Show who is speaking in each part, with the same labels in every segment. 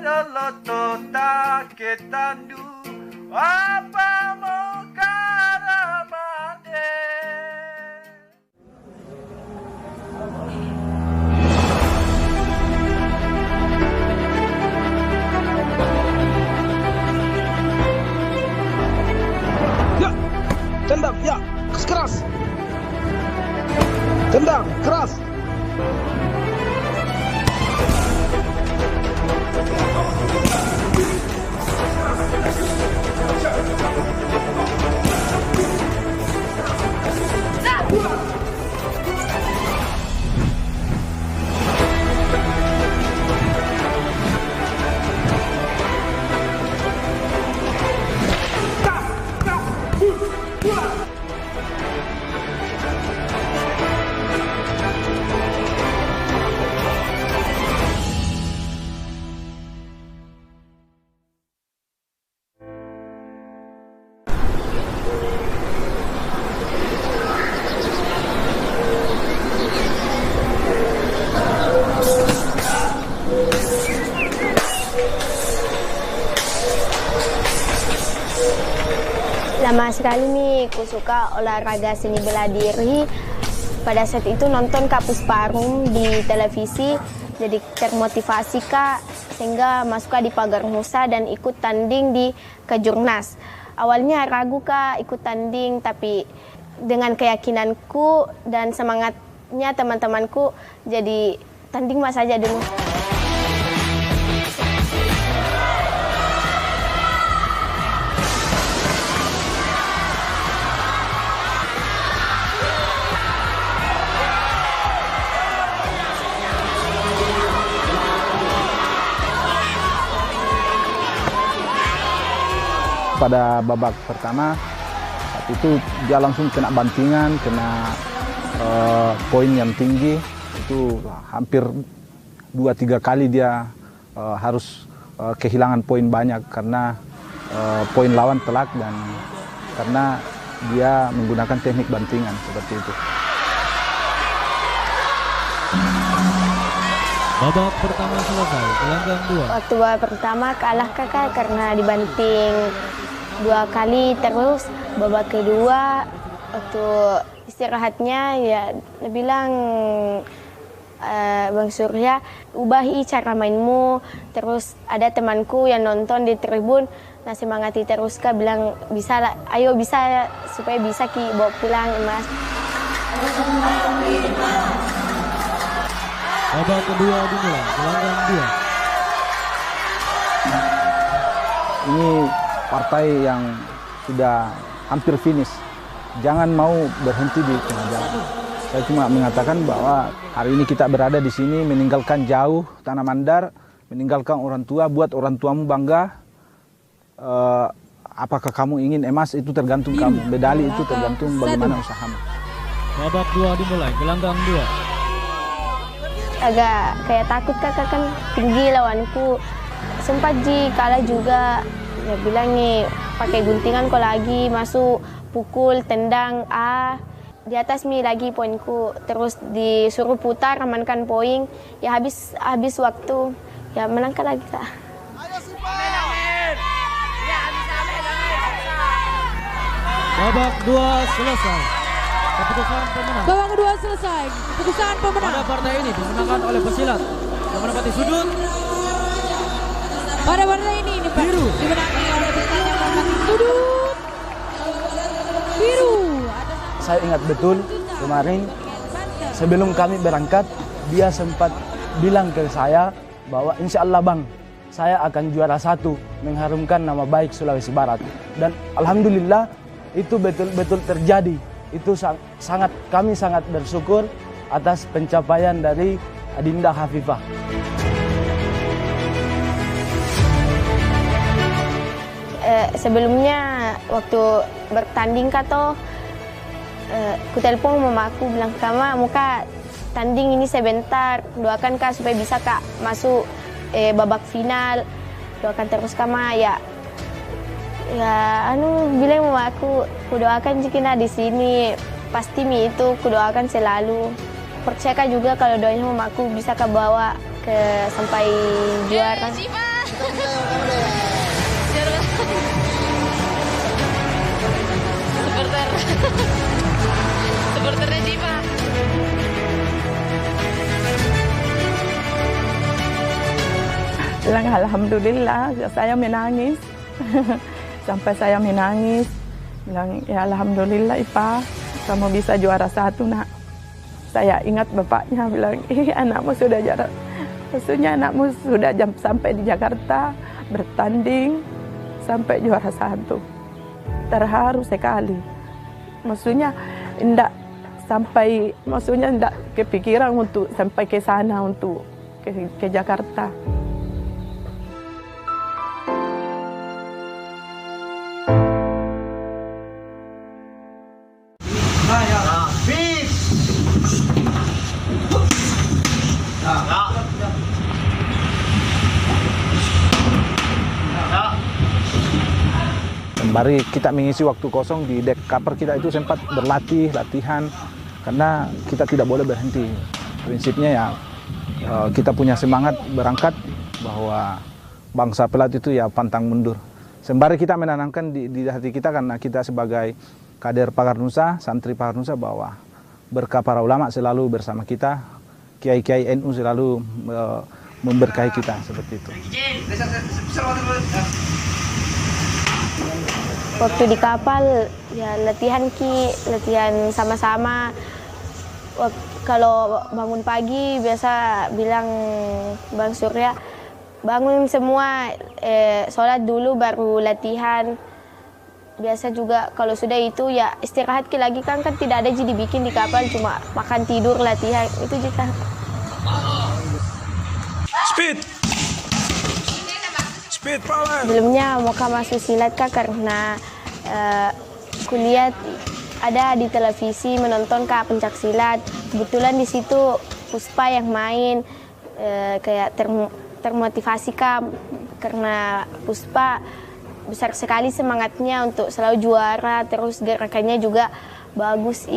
Speaker 1: loto take tandu apa mau karamane.
Speaker 2: Ya, tendang, ya, keras. Tendang, keras.
Speaker 3: Lama sekali nih aku suka olahraga seni bela diri. Pada saat itu nonton Kak Pusparum di televisi, jadi termotivasi Kak, sehingga masuk Kak di Pagar Nusa dan ikut tanding di Kejurnas. Awalnya ragu Kak ikut tanding, tapi dengan keyakinanku dan semangatnya teman-temanku, jadi tanding mas aja dulu.
Speaker 2: Pada babak pertama, saat itu dia langsung kena bantingan, kena poin yang tinggi. Itu hampir 2-3 kali dia harus kehilangan poin banyak karena poin lawan telak dan karena dia menggunakan teknik bantingan seperti itu.
Speaker 4: Babak pertama selesai, gelanggang 2.
Speaker 3: Waktu babak pertama kalah Kakak karena dibanting 2 kali terus. Babak kedua waktu istirahatnya ya dia bilang Bang Surya, ubahi cara mainmu. Terus ada temanku yang nonton di tribun, nah semangati terus Kak, bilang bisa lah, ayo bisa supaya bisa Ki bawa pulang emas.
Speaker 4: Babak kedua dimulai, gelanggang 2.
Speaker 2: Ini partai yang sudah hampir finish. Jangan mau berhenti di tengah jalan. Saya cuma mengatakan bahwa hari ini kita berada di sini, meninggalkan jauh Tanah Mandar, meninggalkan orang tua, buat orang tuamu bangga. Apakah kamu ingin emas, itu tergantung kamu. Medali itu tergantung bagaimana usahamu.
Speaker 4: Babak 2 dimulai, gelanggang 2.
Speaker 3: Agak kayak takut Kakak, kan tinggi lawanku. Sempat kalah juga. Ya bilang nih pakai guntingan kok lagi, masuk pukul tendang di atas lagi poinku, terus disuruh putar amankan poin, ya habis waktu, ya menangkan lagi Kak.
Speaker 4: Babak 2 selesai. Keputusan pemenang.
Speaker 5: Babak kedua selesai. Keputusan pemenang.
Speaker 4: Pada partai ini dimenangkan oleh pesilat yang menempati sudut
Speaker 5: Pada partai ini
Speaker 4: biru
Speaker 5: dimenangi oleh pesilat yang menempati sudut biru.
Speaker 6: Saya ingat betul kemarin sebelum kami berangkat, dia sempat bilang ke saya bahwa insya Allah Bang, saya akan juara 1 mengharumkan nama baik Sulawesi Barat. Dan alhamdulillah itu betul-betul terjadi. Itu kami sangat bersyukur atas pencapaian dari Adinda Hafifah.
Speaker 3: Sebelumnya waktu bertanding Kak ku telepon mamaku bilang, Kama muka tanding ini sebentar, doakan Kak supaya bisa Kak masuk babak final, doakan terus Kama ya bilang mamaku, ku doakan jika di sini pasti itu ku doakan selalu. Percaya Kak juga kalau doanya mamaku bisa Kak bawa ke sampai juara.
Speaker 5: Supporternya Jiva.
Speaker 7: Bilang alhamdulillah, saya menangis. Sampai saya menangis. Bilang ya alhamdulillah Ipa, kamu bisa juara 1 nak. Saya ingat bapaknya bilang, anakmu sudah juara. Maksudnya anakmu sudah sampai di Jakarta bertanding sampai juara 1. Terharu sekali. Maksudnya enggak kepikiran untuk sampai ke sana untuk ke Jakarta.
Speaker 2: Sembari kita mengisi waktu kosong di dek kapal kita itu sempat latihan, karena kita tidak boleh berhenti. Prinsipnya ya kita punya semangat berangkat bahwa bangsa pelat itu ya pantang mundur. Sembari kita menanamkan di hati kita, karena kita sebagai kader Pakar Nusa, santri Pakar Nusa, bahwa berkah para ulama selalu bersama kita, kiai-kiai NU selalu memberkahi kita, seperti itu.
Speaker 3: Waktu di kapal ya latihan sama-sama. Kalau bangun pagi biasa bilang Bang Surya, bangun semua, sholat dulu baru latihan. Biasa juga kalau sudah itu ya istirahat lagi kan tidak ada jadi bikin di kapal, cuma makan tidur latihan itu juga. Speed power. Sebelumnya mau masuk silat Kak karena kuliah ada di televisi menonton Kak pencak silat. Kebetulan di situ Puspa yang main, kayak termotivasi Kak karena Puspa besar sekali semangatnya untuk selalu juara, terus gerakannya juga bagus.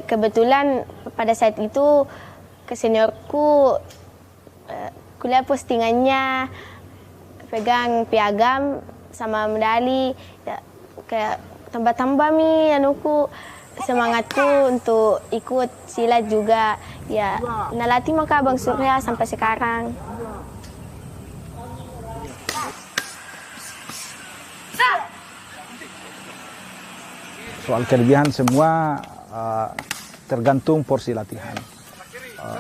Speaker 3: Kebetulan pada saat itu ke seniorku kuliah postingannya pegang piagam sama medali, ya, kayak tambah-tambah semangatku untuk ikut silat juga. Ya, nalatih maka Bang Surya sampai sekarang.
Speaker 2: Soal kelebihan semua tergantung porsi latihan.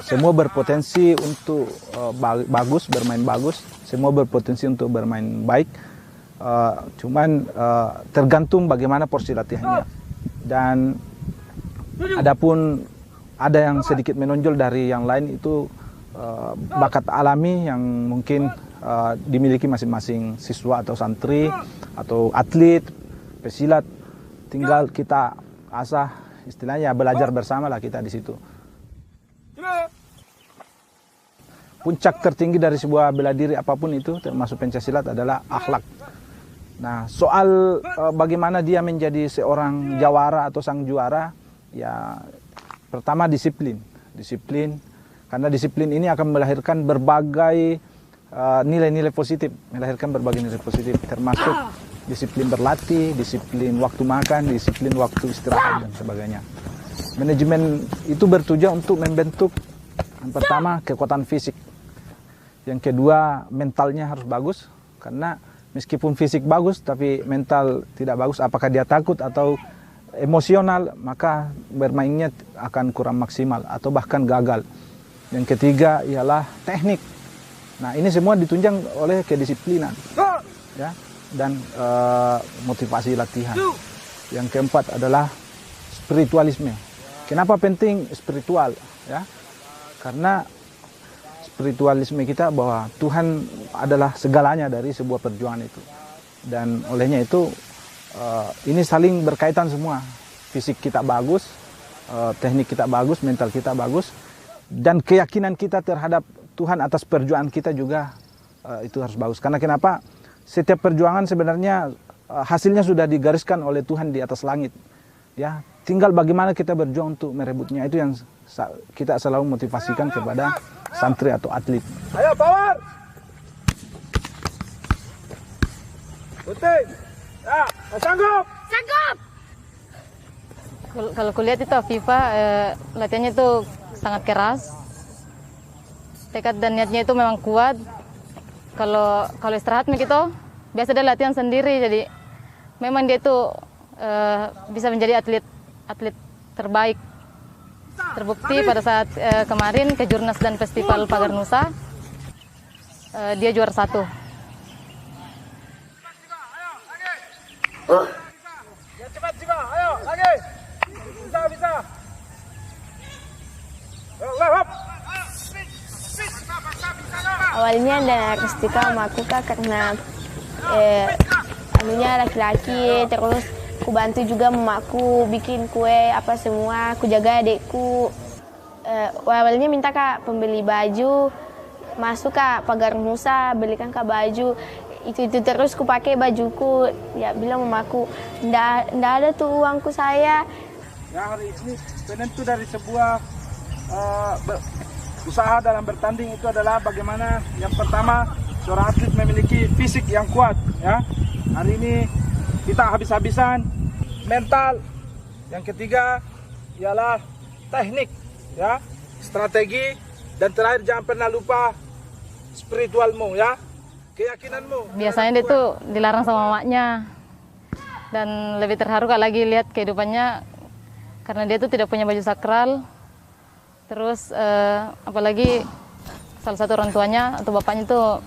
Speaker 2: Semua berpotensi untuk bagus, bermain bagus. Semua berpotensi untuk bermain baik. Cuman tergantung bagaimana porsi latihannya. Dan adapun ada yang sedikit menonjol dari yang lain itu bakat alami yang mungkin dimiliki masing-masing siswa atau santri atau atlet pesilat. Tinggal kita asah, istilahnya belajar bersama lah kita di situ. Puncak tertinggi dari sebuah bela diri apapun itu, termasuk pencaksilat, adalah akhlak. Nah, soal bagaimana dia menjadi seorang jawara atau sang juara, ya pertama disiplin. Karena disiplin ini akan melahirkan berbagai nilai-nilai positif, termasuk disiplin berlatih, disiplin waktu makan, disiplin waktu istirahat, dan sebagainya. Manajemen itu bertujuan untuk membentuk yang pertama kekuatan fisik, yang kedua mentalnya harus bagus, karena meskipun fisik bagus tapi mental tidak bagus, apakah dia takut atau emosional, maka bermainnya akan kurang maksimal atau bahkan gagal. Yang ketiga ialah teknik. Nah, ini semua ditunjang oleh kedisiplinan, ya, dan motivasi latihan. Yang keempat adalah spiritualisme. Kenapa penting spiritual? Ya, karena spiritualisme kita bahwa Tuhan adalah segalanya dari sebuah perjuangan itu. Dan olehnya itu ini saling berkaitan semua. Fisik kita bagus, teknik kita bagus, mental kita bagus, dan keyakinan kita terhadap Tuhan atas perjuangan kita juga itu harus bagus. Karena kenapa? Setiap perjuangan sebenarnya hasilnya sudah digariskan oleh Tuhan di atas langit. Ya, tinggal bagaimana kita berjuang untuk merebutnya, itu yang kita selalu motivasikan kepada santri atau atlet.
Speaker 1: Ayo power. Putih. Ya, sanggup.
Speaker 5: Sanggup.
Speaker 8: Kalau kulihat itu Afifa latihannya itu sangat keras, tekad dan niatnya itu memang kuat. Kalau istirahat begitu, biasa dia latihan sendiri, jadi memang dia itu bisa menjadi atlet terbaik. Terbukti pada saat kemarin ke Jurnas dan Festival Pagar Nusa, dia juara 1.
Speaker 1: Cepat juga, ayo lagi. Bisa.
Speaker 3: Awalnya ada Rustika sama aku Kak, karena anunya laki-laki, terus aku bantu juga mamaku bikin kue apa semua, aku jaga adekku. Awalnya minta Kak pembeli baju, masuk Kak Pagar Nusa, belikan Kak baju. Itu terus ku pakai bajuku. Ya bilang mamaku, ndak ada tuh uangku saya.
Speaker 2: Ya, hari ini penentu dari sebuah usaha dalam bertanding itu adalah bagaimana yang pertama seorang atlet memiliki fisik yang kuat. Ya, hari ini kita habis-habisan mental. Yang ketiga ialah teknik, ya, strategi, dan terakhir jangan pernah lupa spiritualmu, ya, keyakinanmu.
Speaker 8: Biasanya dia tuh dilarang sama mamanya, dan lebih terharu kalau lagi lihat kehidupannya karena dia tuh tidak punya baju sakral. Terus apalagi salah satu orang tuanya atau bapaknya tuh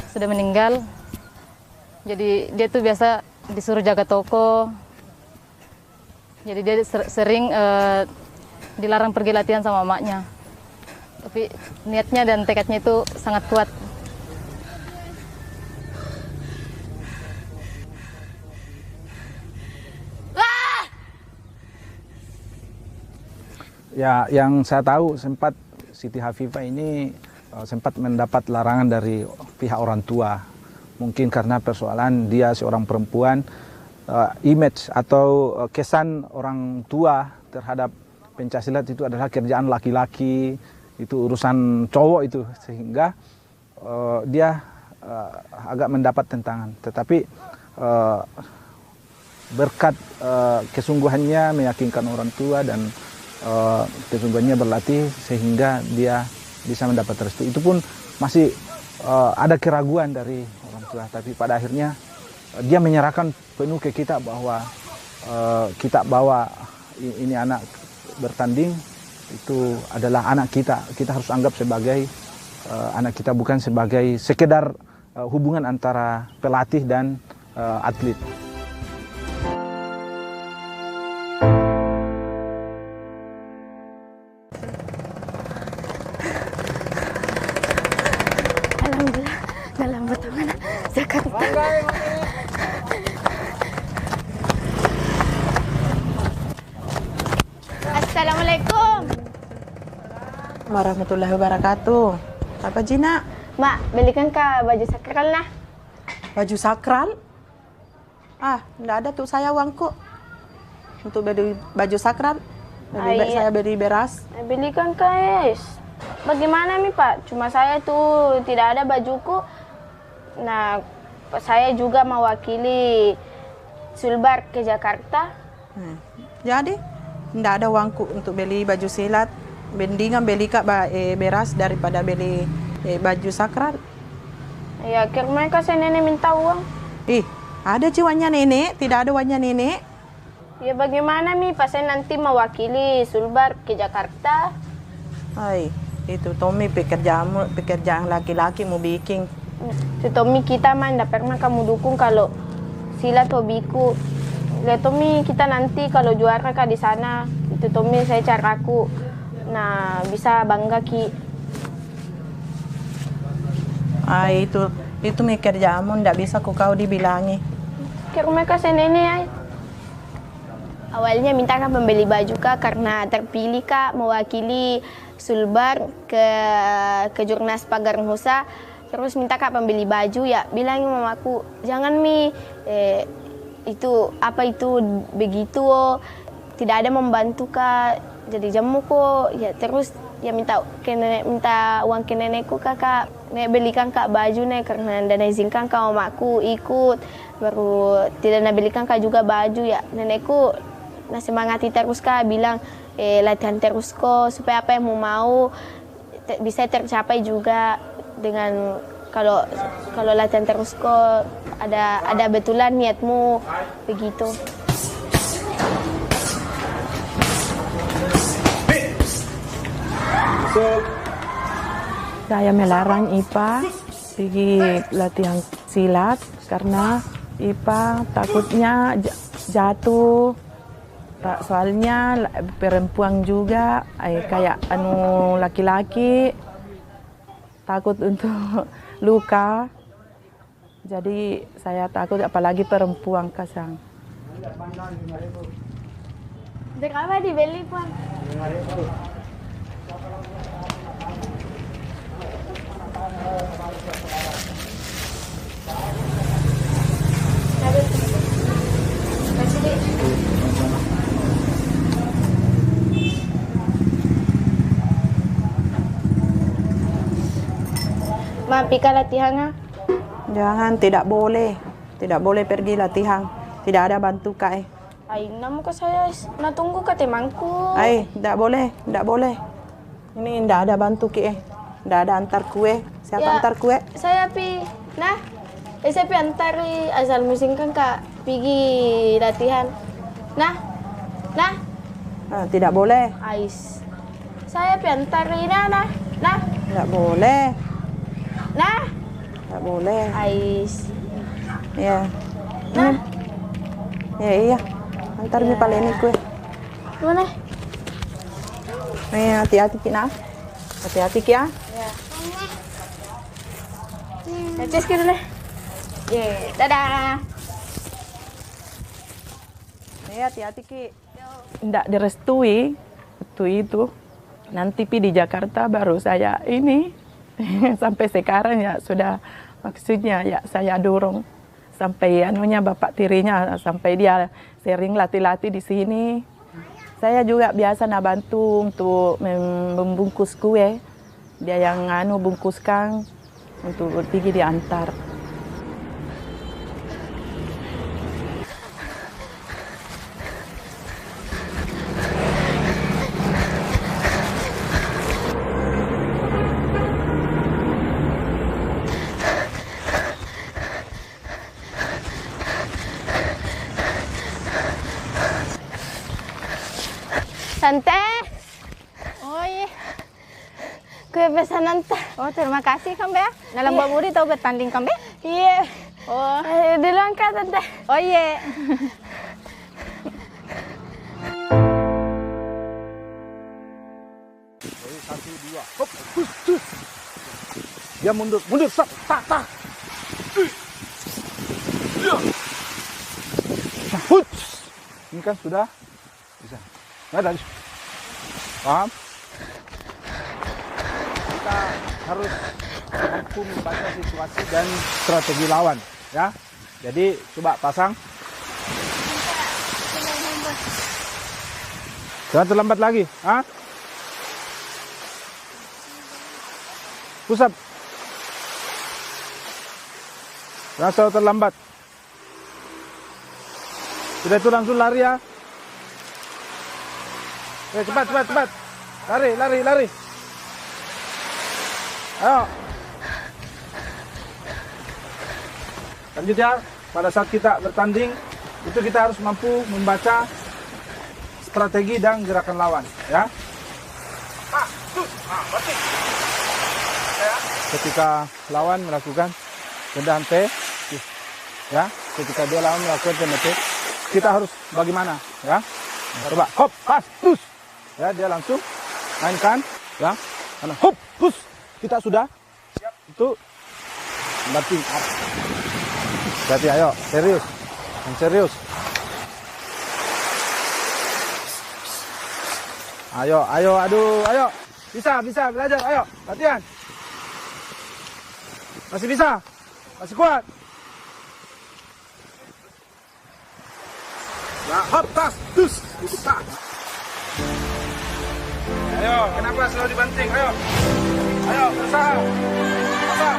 Speaker 8: sudah meninggal. Jadi dia tuh biasa disuruh jaga toko. Jadi dia sering dilarang pergi latihan sama mamanya. Tapi niatnya dan tekadnya itu sangat kuat.
Speaker 2: Ya, yang saya tahu sempat Siti Hafifah ini sempat mendapat larangan dari pihak orang tua. Mungkin karena persoalan dia seorang perempuan, image atau kesan orang tua terhadap pencaksilat itu adalah kerjaan laki-laki, itu urusan cowok itu, sehingga dia agak mendapat tentangan. Tetapi berkat kesungguhannya meyakinkan orang tua dan kesungguhannya berlatih sehingga dia bisa mendapat restu. Itu pun masih ada keraguan dari orang tua, tapi pada akhirnya dia menyerahkan penuh ke kita bahwa kita bawa ini anak bertanding, itu adalah anak kita. Kita harus anggap sebagai anak kita, bukan sebagai sekedar hubungan antara pelatih dan atlet.
Speaker 3: Dalam pertemanan Jakarta. Assalamualaikum
Speaker 7: Warahmatullahi wabarakatuh. Apa Jina?
Speaker 3: Mak, belikan Kak baju sakral nah.
Speaker 7: Baju sakral? Ah, enggak ada tuh saya uangku untuk beli baju sakral. Lebih baik saya beli beras.
Speaker 3: Belikan Kak. Bagaimana nih Pak? Cuma saya tuh tidak ada bajuku. Nah, saya juga mewakili Sulbar ke Jakarta.
Speaker 7: Jadi, tidak ada uangku untuk beli baju silat. Mendingan beli Kak beras daripada beli baju sakral.
Speaker 3: Ya, kira kasih nenek minta uang.
Speaker 7: Ada jiwanya nenek, tidak ada uangnya nenek.
Speaker 3: Ya bagaimana nih, Pak, saya nanti mewakili Sulbar ke Jakarta.
Speaker 7: Itu Tommy pekerjaan laki-laki mau bikin.
Speaker 3: Tommy kita mah tidak pernah kamu dukung kalau silat hobiku. Lihat Tommy, kita nanti kalau juara Kak di sana, itu Tommy saya caraku. Nah, bisa bangga Ki.
Speaker 7: Itu kerjamu ndak bisa kau dibilangi.
Speaker 3: Ke rumah kasih nenek. Awalnya minta Kak membeli baju Kak karena terpilih Kak mewakili Sulbar ke Jurnas Pagar Nusa. Terus minta Kak pembeli baju, ya bilangin mamaku, jangan Mi, itu apa itu begitu, tidak ada membantu Kak, jadi jamu kok. Ya terus ya minta uang ke nenekku Kak, nek belikan Kak baju nek karena dan izinkan Kak mamaku ikut, baru tidak belikan Kak juga baju. Ya nenekku semangati terus Kak, bilang latihan terus kok supaya apa yang mau bisa tercapai juga dengan kalau latihan terus kok ada betulan niatmu begitu.
Speaker 7: Saya melarang Ipa pergi latihan silat karena Ipa takutnya jatuh. Soalnya perempuan juga kayak laki-laki takut untuk luka. Jadi saya takut apalagi perempuan Kasang.
Speaker 3: Berapa dibeli, Puan? Ma, Pika latihannya?
Speaker 7: Jangan, tidak boleh pergi latihan. Tidak ada bantu Kak.
Speaker 3: Ay, namu ko saya na tunggu ka temangku.
Speaker 7: Tidak boleh. Ini tidak ada bantu Ki. Tidak ada antar kue. Siapa
Speaker 3: Ya,
Speaker 7: antar kue?
Speaker 3: Saya pi, saya pi antari asal musim kan Kak pergi latihan. Nah.
Speaker 7: Tidak boleh.
Speaker 3: Ais. Saya pi antari nah.
Speaker 7: Tidak boleh.
Speaker 3: Nah.
Speaker 7: Tidak boleh.
Speaker 3: Ais.
Speaker 7: Ya.
Speaker 3: Nah.
Speaker 7: Iya. Antar mi paleni kue.
Speaker 3: Mana?
Speaker 7: Hati-hati Ki nah. Hati-hati Ki ya.
Speaker 3: Ya. Cek dulu deh. Dadah.
Speaker 7: Hati-hati Ki. Tidak direstui itu. Nanti pi di Jakarta baru saya ini. Sampai sekarang ya sudah maksudnya ya saya dorong sampai bapak tirinya sampai dia sering latih-latih di sini. Saya juga biasa bantu untuk membungkus kue. Dia yang bungkuskan untuk pergi diantar.
Speaker 3: Tante. Oi. Kue pesanan teh.
Speaker 9: Oh, terima kasih Kambe. Dalam buat murid tahu bertanding Kambe?
Speaker 3: Iya.
Speaker 9: Oh.
Speaker 3: Duluan Kak Tante.
Speaker 9: Oh iya.
Speaker 2: Satu, dua, hop, dia mundur, stop, tak. Ini kan sudah bisa. Nggak ada. Paham? Kita harus mampu membaca situasi dan strategi lawan, ya. Jadi coba pasang. Jangan terlambat lagi, Pusat. Jangan selalu terlambat. Sudah itu langsung lari ya. Cepat. Lari. Ayo. Lanjut ya. Pada saat kita bertanding, itu kita harus mampu membaca strategi dan gerakan lawan, ya. Ketika lawan melakukan tendangan T, ya. Ketika dia lawan melakukan tendangan T, kita harus bagaimana, ya? Coba, hop, pas, push. Ya, dia langsung mainkan, ya. Karena hop, push. Kita sudah siap itu banting up. Berarti ayo, serius. Ayo. Bisa belajar, ayo, latihan. Masih bisa, masih kuat. Ya, hop, tas, dus, dibuka. Ayo, kenapa selalu dibanting? Ayo, berusaha. Apa?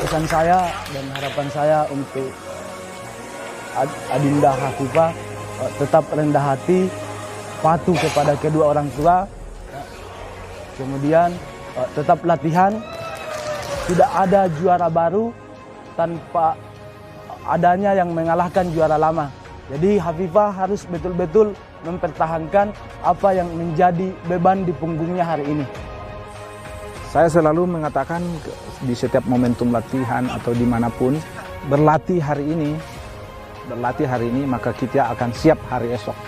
Speaker 6: Pesan saya dan harapan saya untuk Adinda Hafifah tetap rendah hati, patuh kepada kedua orang tua, kemudian tetap latihan. Tidak ada juara baru tanpa adanya yang mengalahkan juara lama. Jadi Hafifah harus betul-betul mempertahankan apa yang menjadi beban di punggungnya hari ini.
Speaker 2: Saya selalu mengatakan di setiap momentum latihan atau dimanapun, berlatih hari ini maka kita akan siap hari esok.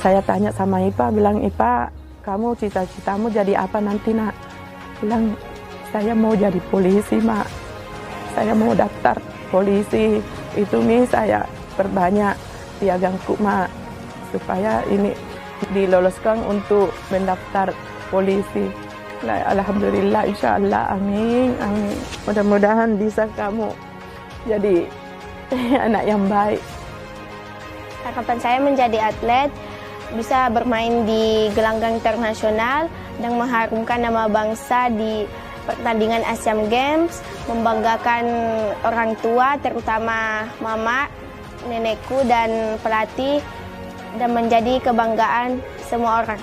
Speaker 7: Saya tanya sama Ipa, bilang, Ipa, kamu cita-citamu jadi apa nanti, nak? Bilang, saya mau jadi polisi, Mak. Saya mau daftar polisi. Itu Mi, saya perbanyak piagangku, Mak, supaya ini diloloskan untuk mendaftar polisi. Alhamdulillah, insya Allah, amin, amin. Mudah-mudahan bisa kamu jadi anak yang baik.
Speaker 3: Harapan saya menjadi atlet, bisa bermain di gelanggang internasional dan mengharumkan nama bangsa di pertandingan Asian Games, membanggakan orang tua, terutama mama, nenekku, dan pelatih, dan menjadi kebanggaan semua orang.